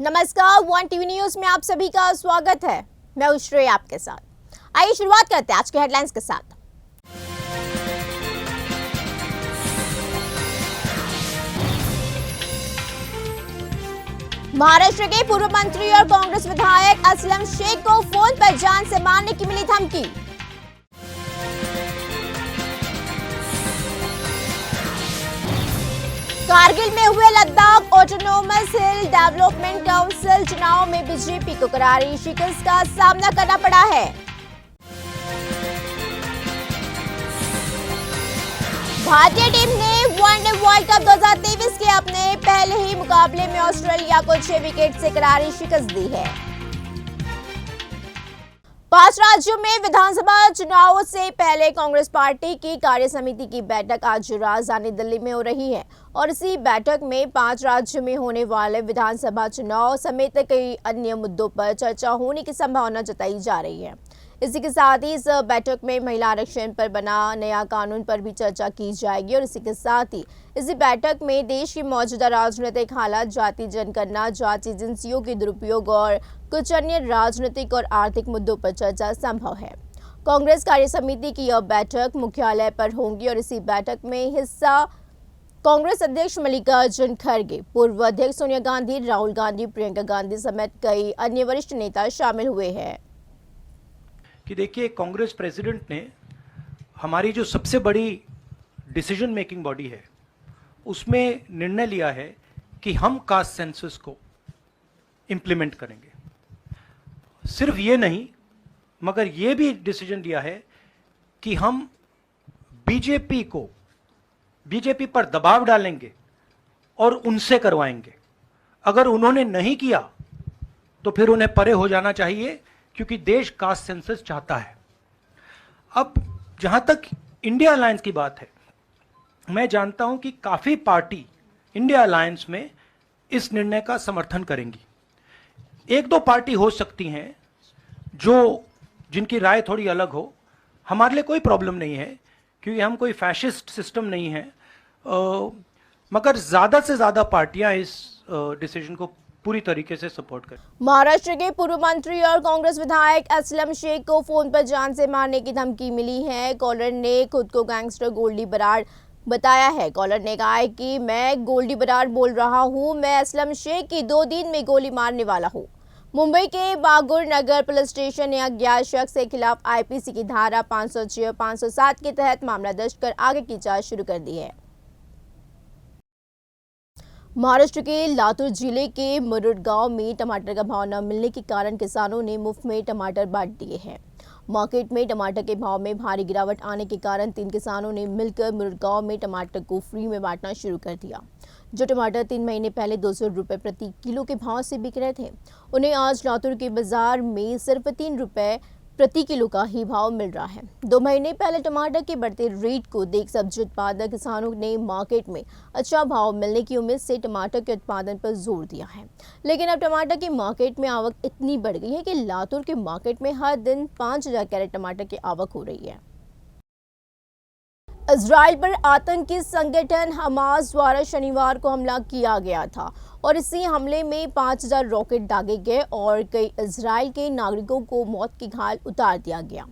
नमस्कार, one TV news में आप सभी का स्वागत है। मैं उश्रे आपके साथ। आइए शुरुआत करते हैं आज के हेडलाइंस के साथ। महाराष्ट्र के पूर्व मंत्री और कांग्रेस विधायक असलम शेख को फोन पर जान से मारने की मिली धमकी। कारगिल में हुए लद्दाख ऑटोनोमस हिल डेवलपमेंट काउंसिल चुनाव में बीजेपी को करारी शिकस्त का सामना करना पड़ा है। भारतीय टीम ने वनडे वर्ल्ड कप 2023 के अपने पहले ही मुकाबले में ऑस्ट्रेलिया को 6 विकेट से करारी शिकस्त दी है। 5 राज्यों में विधानसभा चुनावों से पहले कांग्रेस पार्टी की कार्य समिति की बैठक आज राजधानी दिल्ली में हो रही है और इसी बैठक में 5 राज्यों में होने वाले विधानसभा चुनाव समेत कई अन्य मुद्दों पर चर्चा होने की संभावना जताई जा रही है। इसी के साथ ही इस बैठक में महिला आरक्षण पर बना नया कानून पर भी चर्चा की जाएगी और इसी के साथ ही इसी बैठक में देश की मौजूदा राजनीतिक हालात, जाति जनगणना, जाति एजेंसियों के दुरुपयोग और कुछ अन्य राजनीतिक और आर्थिक मुद्दों पर चर्चा संभव है। कांग्रेस कार्य समिति की यह बैठक मुख्यालय पर होगी और इसी बैठक में हिस्सा कांग्रेस अध्यक्ष मल्लिकार्जुन खड़गे, पूर्व अध्यक्ष सोनिया गांधी, राहुल गांधी, प्रियंका गांधी समेत कई अन्य वरिष्ठ नेता शामिल हुए हैं। कि देखिए, कांग्रेस प्रेसिडेंट ने हमारी जो सबसे बड़ी डिसीजन मेकिंग बॉडी है उसमें निर्णय लिया है कि हम कास्ट सेंसस को इम्प्लीमेंट करेंगे। सिर्फ ये नहीं, मगर ये भी डिसीजन लिया है कि हम बीजेपी पर दबाव डालेंगे और उनसे करवाएंगे। अगर उन्होंने नहीं किया तो फिर उन्हें परे हो जाना चाहिए, क्योंकि देश कास्ट सेंसस चाहता है। अब जहां तक इंडिया अलायंस की बात है, मैं जानता हूं कि काफी पार्टी इंडिया अलायंस में इस निर्णय का समर्थन करेंगी। 1-2 पार्टी हो सकती हैं जिनकी राय थोड़ी अलग हो। हमारे लिए कोई प्रॉब्लम नहीं है, क्योंकि हम कोई फैशिस्ट सिस्टम नहीं है, मगर ज्यादा से ज्यादा पार्टियां इस डिसीजन को पूरी तरीके से सपोर्ट करें। महाराष्ट्र के पूर्व मंत्री और कांग्रेस विधायक असलम शेख को फोन पर जान से मारने की धमकी मिली है। कॉलर ने खुद को गैंगस्टर गोल्डी बराड़ बताया है। कॉलर ने कहा है कि मैं गोल्डी बराड़ बोल रहा हूं, मैं असलम शेख की 2 दिन में गोली मारने वाला हूं। मुंबई के बागुर नगर पुलिस स्टेशन ने अज्ञात शख्स के खिलाफ आईपीसी की धारा 506, 507 के तहत मामला दर्ज कर आगे की जांच शुरू कर दी है। महाराष्ट्र के लातूर जिले के मुरुड गांव में टमाटर का भाव न मिलने के कारण किसानों ने मुफ्त में टमाटर बांट दिए हैं। मार्केट में टमाटर के भाव में भारी गिरावट आने के कारण 3 किसानों ने मिलकर मुरुड गांव में टमाटर को फ्री में बांटना शुरू कर दिया। जो टमाटर 3 महीने पहले 200 रुपये प्रति किलो के भाव से बिक रहे थे, उन्हें आज लातूर के बाजार में सिर्फ 3 रुपये प्रति किलो का ही भाव मिल रहा है। 2 महीने पहले टमाटर के बढ़ते रेट को देख सब्जी उत्पादक किसानों ने मार्केट में अच्छा भाव मिलने की उम्मीद से टमाटर के उत्पादन पर जोर दिया है, लेकिन अब टमाटर की मार्केट में आवक इतनी बढ़ गई है कि लातूर के मार्केट में हर दिन 5000 कैरेट टमाटर की आवक हो रही है। इजराइल पर आतंकी संगठन हमास द्वारा शनिवार को हमला किया गया था और इसी हमले में 5000 रॉकेट दागे गए और कई इजराइल के नागरिकों को मौत की घाल उतार दिया गया।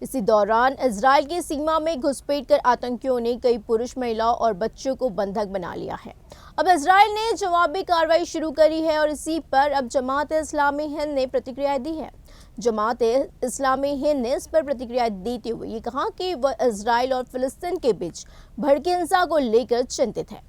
इसी दौरान इजराइल की सीमा में घुसपैठ कर आतंकियों ने कई पुरुष, महिला और बच्चों को बंधक बना लिया है। अब इजराइल ने जवाबी कार्रवाई शुरू करी है और इसी पर अब जमात-ए-इस्लामी हिंद ने प्रतिक्रिया दी है। जमात-ए-इस्लामी हिंद ने इस पर प्रतिक्रिया देते हुए ये कहा कि वह इजराइल और फिलिस्तीन के बीच भड़की हिंसा को लेकर चिंतित है।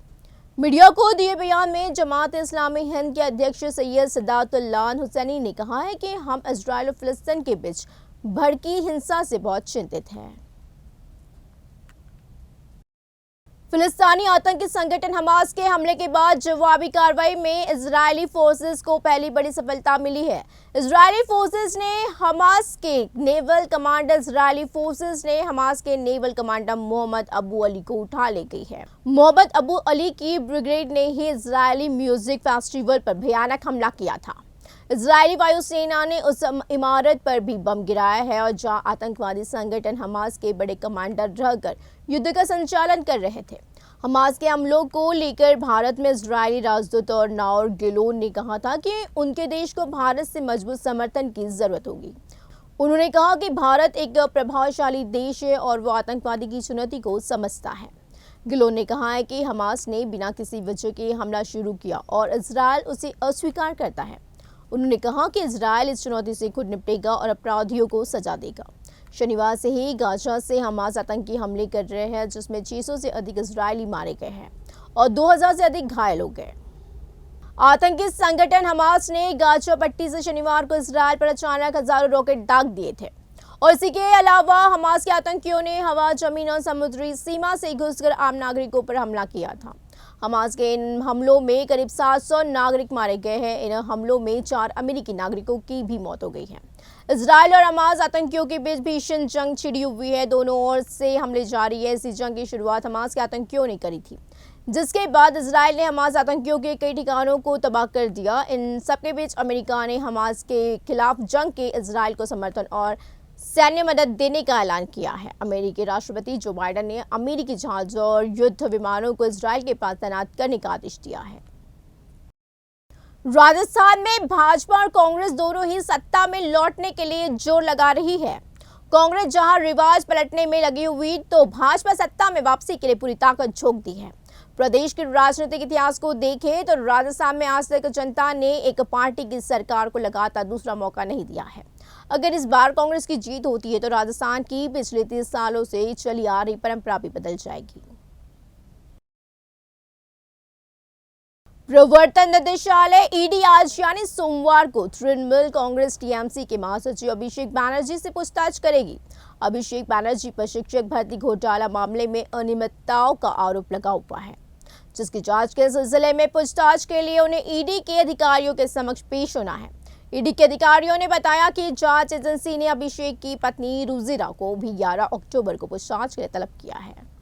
मीडिया को दिए बयान में जमात-ए-इस्लामी हिंद के अध्यक्ष सैयद सदातुल्लाह हुसैनी ने कहा है कि हम इजराइल और फिलिस्तीन के बीच भड़की हिंसा से बहुत चिंतित हैं। फिलिस्तीनी आतंकी संगठन हमास के हमले के बाद जवाबी कार्रवाई में इजरायली फोर्सेस को पहली बड़ी सफलता मिली है। इजरायली फोर्सेस ने हमास के naval commander Mohammed Abu Ali को उठा ले गई है। मोहम्मद अबू अली की ब्रिगेड ने ही इजरायली म्यूजिक फेस्टिवल पर भयानक हमला किया था। इजरायली वायुसेना ने उस इमारत पर भी बम गिराया है और जहां आतंकवादी संगठन हमास के बड़े कमांडर रहकर युद्ध का संचालन कर रहे थे। हमास के हमलों को लेकर भारत में इजरायली राजदूत और नाओर गिलोन ने कहा था कि उनके देश को भारत से मजबूत समर्थन की जरूरत होगी। उन्होंने कहा कि भारत एक प्रभावशाली देश है और वो आतंकवादी की चुनौती को समझता है। गिलोन ने कहा है कि हमास ने बिना किसी वजह के हमला शुरू किया और इजरायल उसे अस्वीकार करता है। उन्होंने कहा कि इजरायल इस चुनौती से खुद निपटेगा और अपराधियों को सजा देगा। शनिवार से ही गाजा से हमास आतंकी हमले कर रहे हैं, जिसमें 600 से अधिक इजरायली मारे गए हैं और 2000 से अधिक घायल हो गए। आतंकी संगठन हमास ने गाजा पट्टी से शनिवार को इजरायल पर अचानक हजारों रॉकेट दाग दिए थे और इसी के अलावा हमास के आतंकियों ने हवा, जमीन और समुद्री सीमा से घुसकर आम नागरिकों पर हमला किया था। हमास के इन हमलों में करीब 700 नागरिक मारे गए हैं। इन हमलों में 4 अमेरिकी नागरिकों की भी मौत हो गई है। इजरायल और हमास आतंकियों के बीच भीषण जंग छिड़ी हुई है। दोनों ओर से हमले जारी है। इसी जंग की शुरुआत हमास के आतंकियों ने करी थी, जिसके बाद इजरायल ने हमास आतंकियों के कई ठिकानों को तबाह कर दिया। इन सबके बीच अमेरिका ने हमास के खिलाफ जंग के इजरायल को समर्थन और सैन्य मदद देने का ऐलान किया है। अमेरिकी राष्ट्रपति जो बाइडेन ने अमेरिकी जहाजों और युद्ध विमानों को इजरायल के पास तैनात करने का आदेश दिया है। राजस्थान में भाजपा और कांग्रेस दोनों ही सत्ता में लौटने के लिए जोर लगा रही है। कांग्रेस जहां रिवाज पलटने में लगी हुई, तो भाजपा सत्ता में वापसी के लिए पूरी ताकत झोंक दी है। प्रदेश के राजनीतिक इतिहास को देखें तो राजस्थान में आज तक जनता ने एक पार्टी की सरकार को लगातार दूसरा मौका नहीं दिया है। अगर इस बार कांग्रेस की जीत होती है तो राजस्थान की पिछले 30 सालों से चली आ रही परंपरा भी बदल जाएगी। प्रवर्तन निदेशालय ईडी आज यानी सोमवार को तृणमूल कांग्रेस टीएमसी के महासचिव अभिषेक बनर्जी से पूछताछ करेगी। अभिषेक बनर्जी पर शिक्षक भर्ती घोटाला मामले में अनियमितताओं का आरोप लगा हुआ है, जिसकी जांच के सिलसिले में पूछताछ के लिए उन्हें ईडी के अधिकारियों के समक्ष पेश होना है। ईडी के अधिकारियों ने बताया कि जांच एजेंसी ने अभिषेक की पत्नी रुजिरा को भी 11 अक्टूबर को पूछताछ के लिए तलब किया है।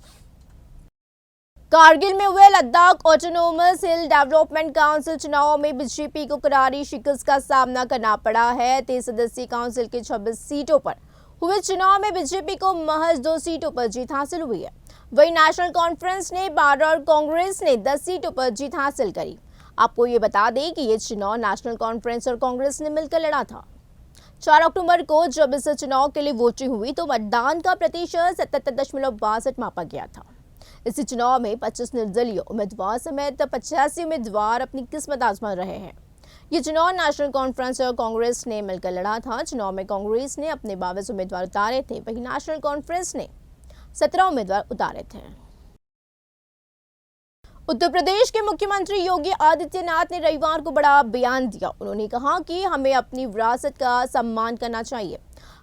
कारगिल में हुए लद्दाख ऑटोनोमस हिल डेवलपमेंट काउंसिल चुनाव में बीजेपी को करारी शिकस्त का सामना करना पड़ा है। 23 सदस्यीय काउंसिल के 26 सीटों पर हुए चुनाव में बीजेपी को महज 2 सीटों पर जीत हासिल हुई है। वहीं नेशनल कॉन्फ्रेंस ने 12 और कांग्रेस ने 10 सीटों पर जीत हासिल करी। आपको ये बता दें कि ये चुनाव नेशनल कॉन्फ्रेंस और कांग्रेस ने मिलकर लड़ा था। 4 अक्टूबर को जब इस चुनाव के लिए वोटिंग हुई तो मतदान का प्रतिशत 77.62 मापा गया था। इसी चुनाव में 25 निर्दलीय उम्मीदवार समेत 85 उम्मीदवार अपनी किस्मत आजमा रहे हैं। ये चुनाव नेशनल कॉन्फ्रेंस और कांग्रेस ने मिलकर लड़ा था। चुनाव में कांग्रेस ने अपने 22 उम्मीदवार उतारे थे, वहीं नेशनल कॉन्फ्रेंस ने 17 उम्मीदवार उतारे थे। उत्तर प्रदेश के मुख्यमंत्री योगी आदित्यनाथ ने रविवार को बड़ा बयान दिया। उन्होंने कहा कि हमें अपनी विरासत का सम्मान करना चाहिए।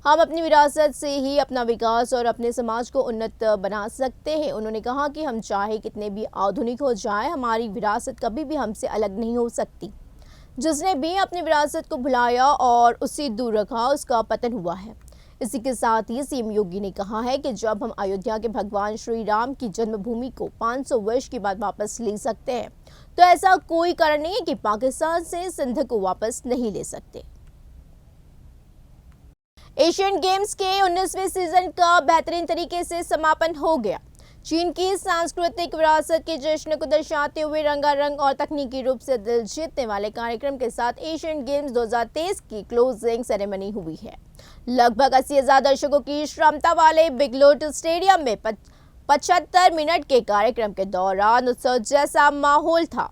हम अपनी विरासत से ही अपना विकास और अपने समाज को उन्नत बना सकते हैं। उन्होंने कहा कि हम चाहे कितने भी आधुनिक हो जाए, हमारी विरासत कभी भी हमसे अलग नहीं हो सकती। जिसने भी अपनी विरासत को भुलाया और उससे दूर रखा, उसका पतन हुआ है। इसी के साथ ही सीएम योगी ने कहा है कि जब हम अयोध्या के भगवान श्री राम की जन्मभूमि को 500 वर्ष के बाद वापस ले सकते हैं, तो ऐसा कोई कारण नहीं है कि पाकिस्तान से सिंध को वापस नहीं ले सकते। एशियन गेम्स के 19वें सीजन का बेहतरीन तरीके से समापन हो गया। चीन की सांस्कृतिक विरासत के जश्न को दर्शाते हुए रंगारंग और तकनीकी रूप से दिल जीतने वाले कार्यक्रम के साथ एशियन गेम्स 2023 की क्लोजिंग सेरेमनी हुई है। लगभग 80,000 दर्शकों की क्षमता वाले बिग लोटस स्टेडियम में 75 मिनट के कार्यक्रम के दौरान उत्सव जैसा माहौल था।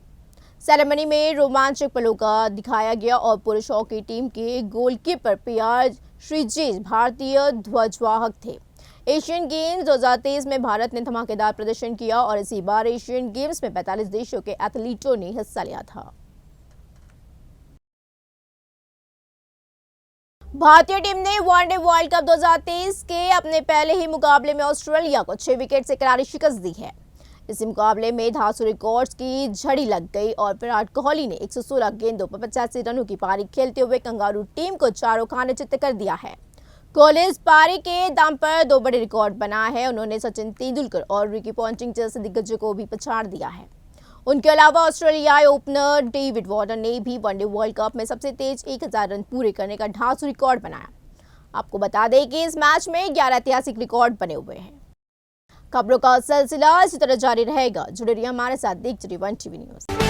सेरेमनी में रोमांचक पलों का दिखाया गया और पुरुष हॉकी टीम के गोलकीपर पीआर श्रीजेश भारतीय ध्वजवाहक थे। एशियन गेम्स 2023 में भारत ने धमाकेदार प्रदर्शन किया और इसी बार एशियन गेम्स में 45 देशों के एथलीटों ने हिस्सा लिया था। भारतीय टीम ने वनडे वर्ल्ड कप 2023 के अपने पहले ही मुकाबले में ऑस्ट्रेलिया को 6 विकेट से करारी शिकस्त दी है। इस मुकाबले में धांसू रिकॉर्ड्स की झड़ी लग गई और विराट कोहली ने 116 गेंदों पर 85 रनों की पारी खेलते हुए कंगारू टीम को चारों खाने चित्त कर दिया है। कोहली इस पारी के दम पर 2 बड़े रिकॉर्ड बनाए हैं। उन्होंने सचिन तेंदुलकर और रिकी पॉन्टिंग जैसे दिग्गजों को भी पछाड़ दिया है। उनके अलावा ऑस्ट्रेलियाई ओपनर डेविड वार्नर ने भी वनडे वर्ल्ड कप में सबसे तेज 1000 रन पूरे करने का धांसू रिकॉर्ड बनाया। आपको बता दें कि इस मैच में 11 ऐतिहासिक रिकॉर्ड बने हुए हैं। खबरों का सिलसिला इसी तरह जारी रहेगा। जुड़े रहिए हमारे साथ, देखते रहिए 1 टीवी न्यूज।